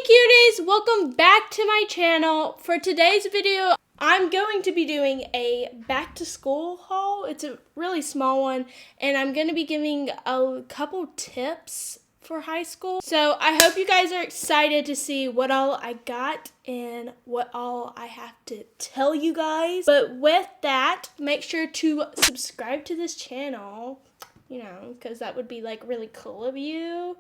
Hey cuties, welcome back to my channel. For today's video, I'm going to be doing a back to school haul. It's a really small one, and I'm going to be giving a couple tips for high school. So I hope you guys are excited to see what all I got and what all I have to tell you guys. But with that, make sure to subscribe to this channel, because that would be like really cool of you,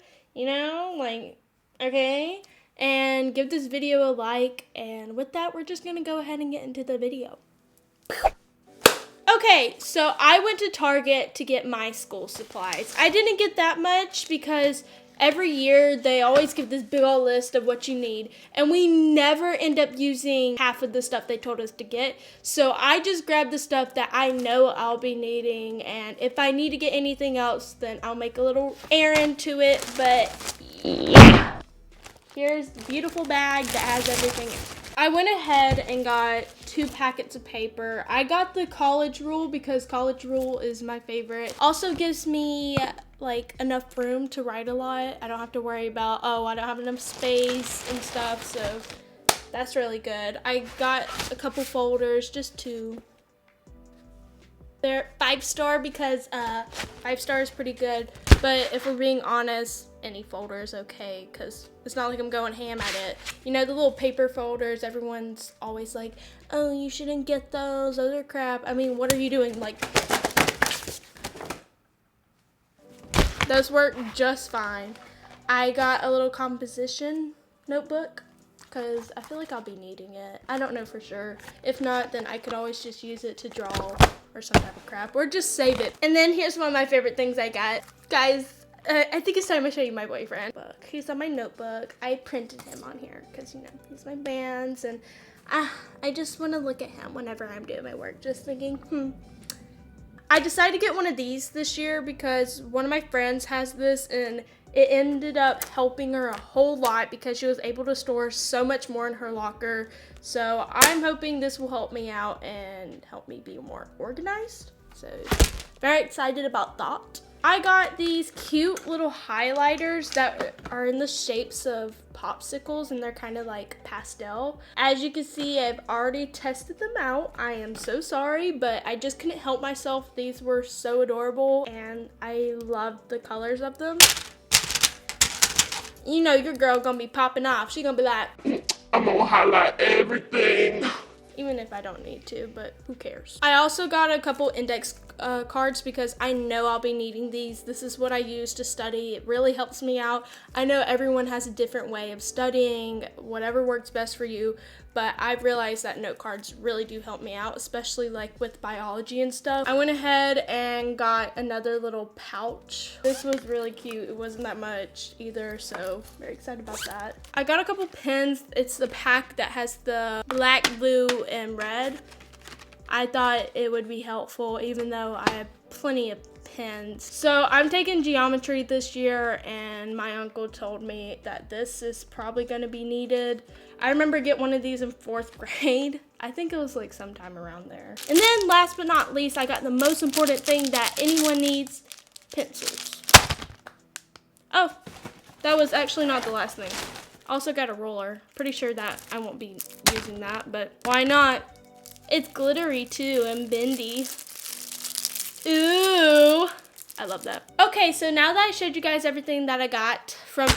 okay? And give this video a like, and with that, we're just gonna go ahead and get into the video. Okay, so I went to Target to get my school supplies. I didn't get that much because every year they always give this big old list of what you need, and we never end up using half of the stuff they told us to get. So I just grabbed the stuff that I know I'll be needing, and if I need to get anything else, then I'll make a little errand to it. But yeah. Here's the beautiful bag that has everything in it. I went ahead and got 2 packets of paper. I got the college rule because college rule is my favorite. Also gives me like enough room to write a lot. I don't have to worry about, oh, I don't have enough space and stuff, so that's really good. I got a couple folders, just 2. They're 5-star because 5-star is pretty good, but if we're being honest, any folder is okay because it's not like I'm going ham at it. You know, the little paper folders, everyone's always like, oh, you shouldn't get those are crap. I mean, what are you doing? Like, those work just fine. I got a little composition notebook because I feel like I'll be needing it. I don't know for sure. If not, then I could always just use it to draw or some type of crap, or just save it. And then here's one of my favorite things I got. Guys, I think it's time I show you my boyfriend. Look, he's on my notebook. I printed him on here because, he's my bands, and I just want to look at him whenever I'm doing my work, just thinking, I decided to get one of these this year because one of my friends has this, and it ended up helping her a whole lot because she was able to store so much more in her locker. So I'm hoping this will help me out and help me be more organized. So very excited about that. I got these cute little highlighters that are in the shapes of popsicles, and they're kind of like pastel. As you can see, I've already tested them out. I am so sorry, but I just couldn't help myself. These were so adorable, and I loved the colors of them. Your girl gonna be popping off. She gonna be like, I'm gonna highlight everything. Even if I don't need to, but who cares? I also got a couple index cards because I know I'll be needing these. This is what I use to study. It really helps me out. I know everyone has a different way of studying, whatever works best for you, but I've realized that note cards really do help me out, especially like with biology and stuff. I went ahead and got another little pouch. This was really cute. It wasn't that much either, so very excited about that. I got a couple pens. It's the pack that has the black, blue, and red. I thought it would be helpful even though I have plenty of pens. So I'm taking geometry this year, and my uncle told me that this is probably going to be needed. I remember getting one of these in 4th grade. I think it was like sometime around there. And then last but not least, I got the most important thing that anyone needs, pencils. Oh, that was actually not the last thing. Also got a ruler. Pretty sure that I won't be using that, but why not? It's glittery too and bendy. Ooh, I love that. Okay, so now that I showed you guys everything that I got from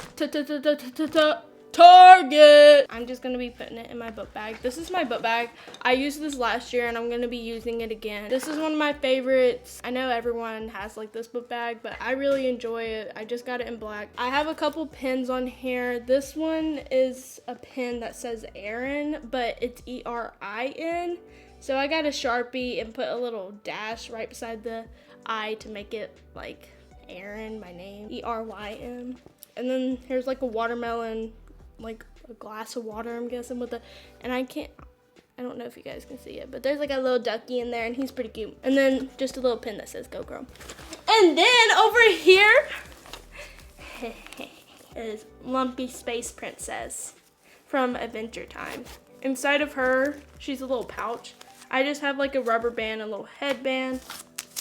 Target, I'm just gonna be putting it in my book bag. This is my book bag. I used this last year, and I'm gonna be using it again. This is one of my favorites. I know everyone has like this book bag, but I really enjoy it. I just got it in black. I have a couple pens on here. This one is a pen that says eryn, but it's ERYN. So I got a Sharpie and put a little dash right beside the I to make it like eryn, my name, ERYN. And then here's like a watermelon, like a glass of water, I'm guessing, with and I don't know if you guys can see it, but there's like a little ducky in there, and he's pretty cute. And then just a little pin that says go girl. And then over here is Lumpy Space Princess from Adventure Time. Inside of her, she's a little pouch. I just have like a rubber band, a little headband.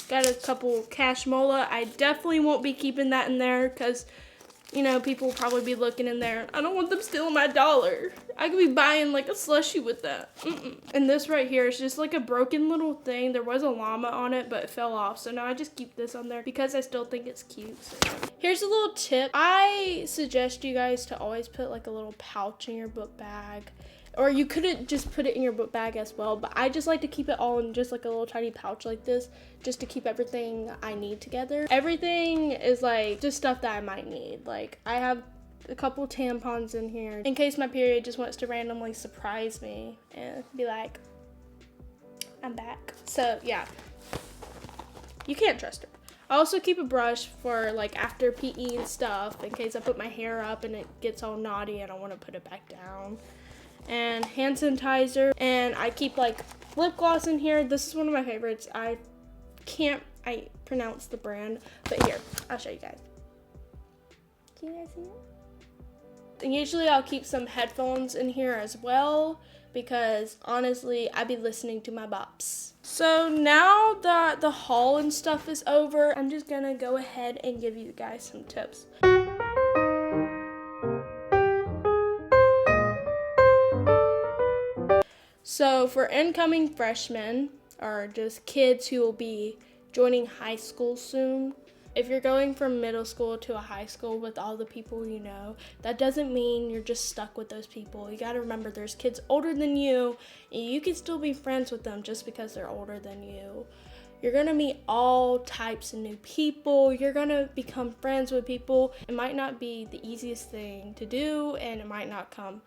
Got a couple cashmola. I definitely won't be keeping that in there because You know, people will probably be looking in there. I don't want them stealing my dollar. I could be buying like a slushie with that. And this right here is just like a broken little thing. There was a llama on it, but it fell off. So now I just keep this on there because I still think it's cute. So. Here's a little tip. I suggest you guys to always put like a little pouch in your book bag. Or you could just put it in your book bag as well, but I just like to keep it all in just like a little tiny pouch like this, just to keep everything I need together. Everything is like just stuff that I might need. Like I have a couple tampons in here in case my period just wants to randomly surprise me and be like, I'm back. So yeah, you can't trust her. I also keep a brush for like after PE and stuff in case I put my hair up and it gets all naughty and I want to put it back down. And hand sanitizer, and I keep like lip gloss in here. This is one of my favorites. I pronounce the brand, but here, I'll show you guys. Can you guys see it? And usually I'll keep some headphones in here as well because honestly, I be listening to my bops. So now that the haul and stuff is over, I'm just gonna go ahead and give you guys some tips. So for incoming freshmen, or just kids who will be joining high school soon, if you're going from middle school to a high school with all the people you know, that doesn't mean you're just stuck with those people. You gotta remember there's kids older than you, and you can still be friends with them just because they're older than you. You're gonna meet all types of new people. You're gonna become friends with people. It might not be the easiest thing to do, and it might not come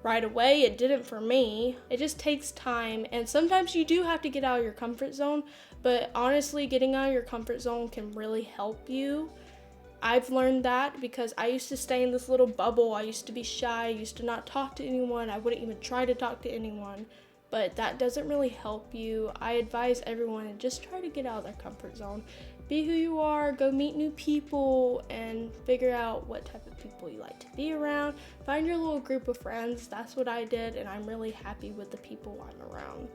right away. It didn't for me. It just takes time, and sometimes you do have to get out of your comfort zone, but honestly, getting out of your comfort zone can really help you. I've learned that because I used to stay in this little bubble. I used to be shy. I used to not talk to anyone. I wouldn't even try to talk to anyone, but that doesn't really help you. I advise everyone to just try to get out of their comfort zone. Be who you are, go meet new people, and figure out what type of people you like to be around. Find your little group of friends. That's what I did, and I'm really happy with the people I'm around.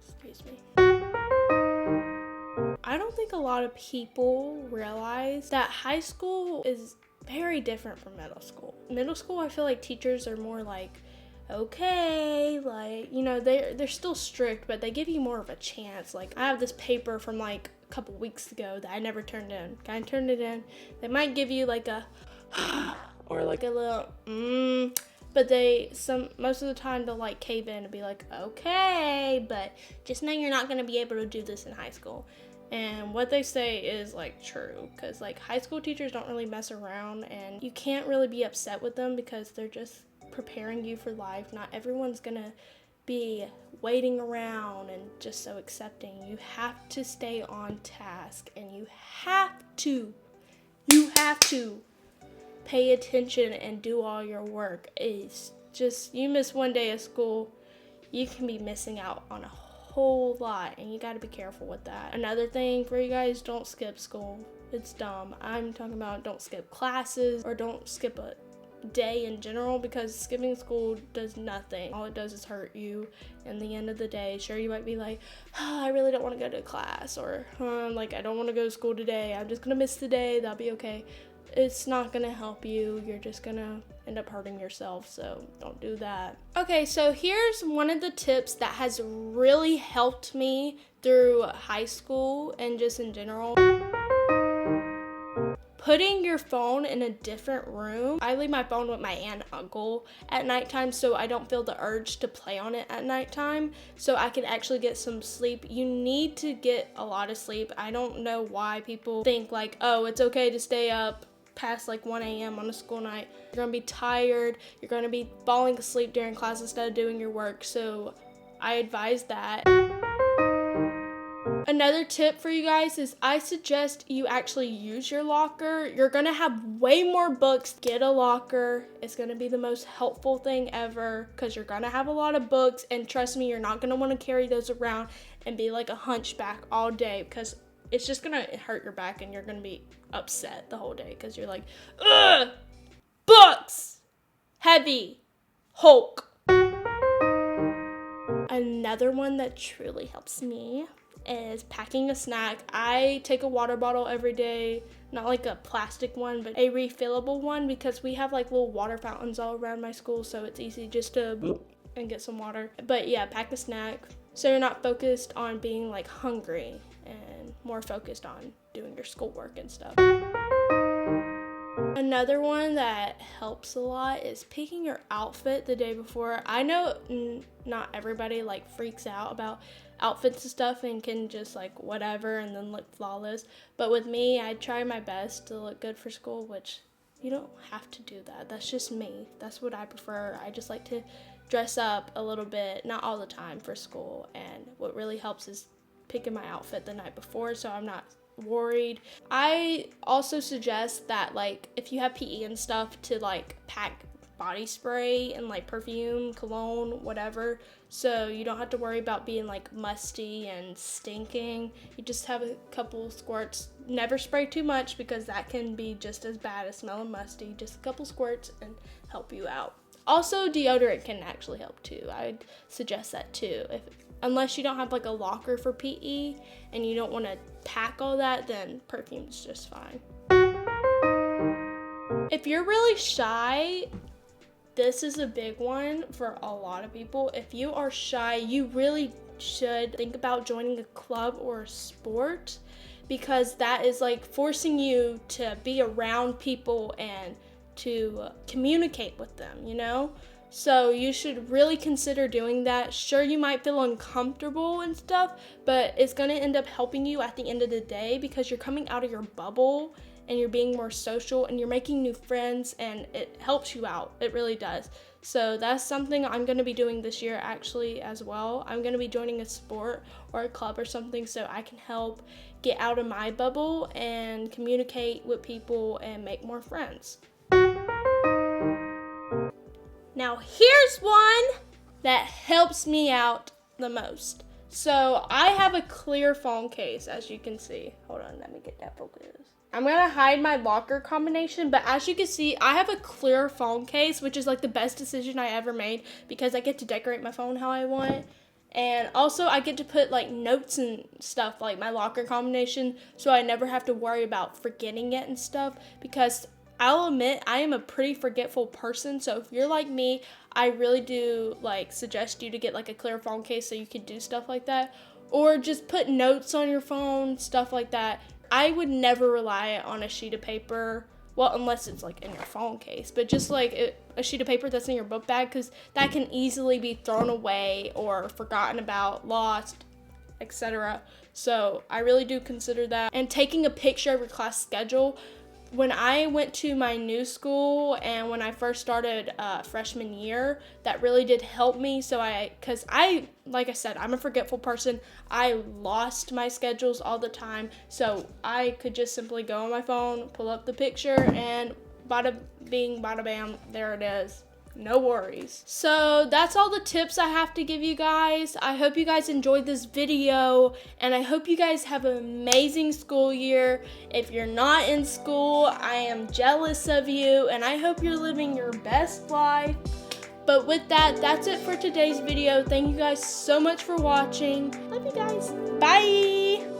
Excuse me. I don't think a lot of people realize that high school is very different from middle school. Middle school, I feel like teachers are more like, okay, like, you know, they're still strict, but they give you more of a chance. Like, I have this paper from like a couple weeks ago that I never turned in. I turned it in. They might give you like a or like a little but most of the time they'll like cave in and be like, okay, but just know you're not gonna be able to do this in high school. And what they say is like true, because like high school teachers don't really mess around, and you can't really be upset with them because they're just preparing you for life. Not everyone's gonna be waiting around and just so accepting. You have to stay on task, and you have to pay attention and do all your work. It's just, you miss one day of school, you can be missing out on a whole lot, and you got to be careful with that. Another thing for you guys, don't skip school. It's dumb. I'm talking about don't skip classes or don't skip a day in general, because skipping school does nothing. All it does is hurt you. In the end of the day, sure, you might be like, oh, I really don't want to go to class, or like, I don't want to go to school today. I'm just gonna miss the day. That'll be okay. It's not gonna help you. You're just gonna end up hurting yourself, so don't do that. Okay, so here's one of the tips that has really helped me through high school and just in general. Putting your phone in a different room. I leave my phone with my aunt and uncle at nighttime, so I don't feel the urge to play on it at nighttime, so I can actually get some sleep. You need to get a lot of sleep. I don't know why people think like, oh, it's okay to stay up past like 1 a.m. on a school night. You're gonna be tired. You're gonna be falling asleep during class instead of doing your work, so I advise that. Another tip for you guys is I suggest you actually use your locker. You're gonna have way more books. Get a locker. It's gonna be the most helpful thing ever, because you're gonna have a lot of books, and trust me, you're not gonna wanna carry those around and be like a hunchback all day, because it's just gonna hurt your back and you're gonna be upset the whole day because you're like, ugh, books, heavy, Hulk. Another one that truly helps me is packing a snack. I take a water bottle every day, not like a plastic one, but a refillable one, because we have like little water fountains all around my school, so it's easy just to and get some water. But yeah, pack a snack so you're not focused on being like hungry and more focused on doing your schoolwork and stuff. Another one that helps a lot is picking your outfit the day before. I know not everybody like freaks out about outfits and stuff and can just like whatever and then look flawless. But with me, I try my best to look good for school, which you don't have to do that. That's just me. That's what I prefer. I just like to dress up a little bit, not all the time, for school. And what really helps is picking my outfit the night before so I'm not worried. I also suggest that like if you have PE and stuff to like pack body spray and like perfume, cologne, whatever, so you don't have to worry about being like musty and stinking. You just have a couple squirts. Never spray too much because that can be just as bad as smelling musty. Just a couple squirts and help you out. Also, deodorant can actually help too. I'd suggest that too. Unless you don't have like a locker for PE and you don't want to pack all that, then perfume's just fine. If you're really shy, this is a big one for a lot of people. If you are shy, you really should think about joining a club or a sport, because that is like forcing you to be around people and to communicate with them, you know? So you should really consider doing that. Sure, you might feel uncomfortable and stuff, but it's gonna end up helping you at the end of the day because you're coming out of your bubble and you're being more social and you're making new friends, and it helps you out. It really does. So that's something I'm gonna be doing this year actually as well. I'm gonna be joining a sport or a club or something so I can help get out of my bubble and communicate with people and make more friends. Now here's one that helps me out the most. So I have a clear phone case, as you can see. Hold on, let me get that focus. I'm gonna hide my locker combination, but as you can see, I have a clear phone case, which is like the best decision I ever made because I get to decorate my phone how I want. And also I get to put like notes and stuff like my locker combination, so I never have to worry about forgetting it and stuff, because I'll admit I am a pretty forgetful person. So if you're like me, I really do like suggest you to get like a clear phone case so you can do stuff like that, or just put notes on your phone, stuff like that. I would never rely on a sheet of paper, well, unless it's like in your phone case, but just like a sheet of paper that's in your book bag, because that can easily be thrown away or forgotten about, lost, etc. So I really do consider that. And taking a picture of your class schedule. When I went to my new school and when I first started freshman year, that really did help me. So because like I said, I'm a forgetful person. I lost my schedules all the time. So I could just simply go on my phone, pull up the picture, and bada bing, bada bam, there it is. No worries. So that's all the tips I have to give you guys. I hope you guys enjoyed this video, and I hope you guys have an amazing school year. If you're not in school, I am jealous of you, and I hope you're living your best life. But with that, that's it for today's video. Thank you guys so much for watching. Love you guys. Bye.